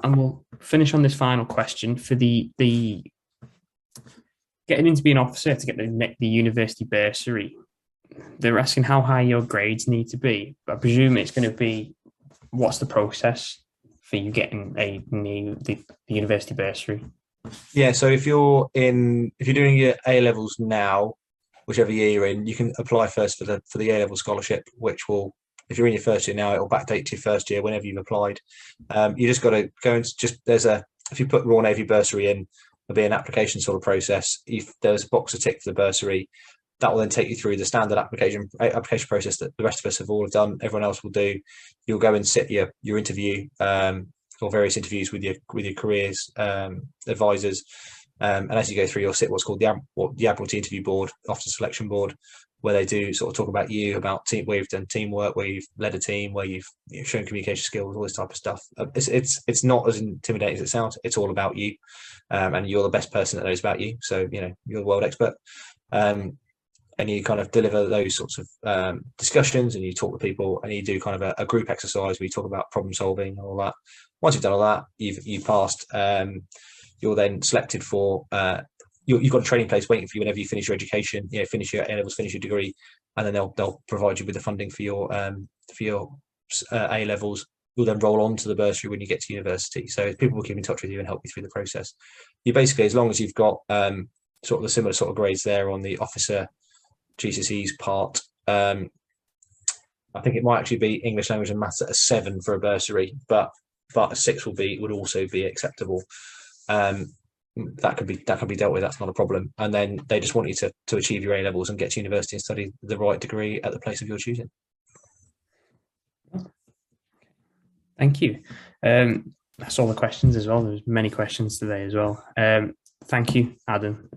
And we'll finish on this final question for the getting in to be an officer to get the university bursary. They're asking how high your grades need to be. I presume it's going to be, what's the process for you getting the university bursary? Yeah, so if you're doing your A levels now, whichever year you're in, you can apply first for the A level scholarship, which will, if you're in your first year now, it'll backdate to your first year whenever you've applied. You just got to go and if you put Royal Navy bursary in, there'll be an application sort of process. If there's a box to tick for the bursary, that will then take you through the standard application process that the rest of us have all done. Everyone else will do. You'll go and sit your interview, or various interviews with your careers advisors, and as you go through, you'll sit what's called the Admiralty Interview Board, Officer Selection Board, where they do sort of talk about you, about where you've done teamwork, where you've led a team, where you've shown communication skills, all this type of stuff. It's not as intimidating as it sounds. It's all about you, and you're the best person that knows about you. So you're the world expert. And you kind of deliver those sorts of discussions, and you talk to people, and you do kind of a group exercise where you talk about problem solving and all that. Once you've done all that, you've passed. You're then selected for. You've got a training place waiting for you whenever you finish your education. Finish your A levels, finish your degree, and then they'll provide you with the funding for your A levels. You'll then roll on to the bursary when you get to university. So people will keep in touch with you and help you through the process. You basically, as long as you've got sort of the similar sort of grades there on the officer GCSEs part, I think it might actually be English language and maths at a 7 for a bursary, but a 6 would also be acceptable. That could be dealt with. That's not a problem. And then they just want you to achieve your A levels and get to university and study the right degree at the place of your choosing. Thank you. That's all the questions as well. There's many questions today as well. Thank you, Adam.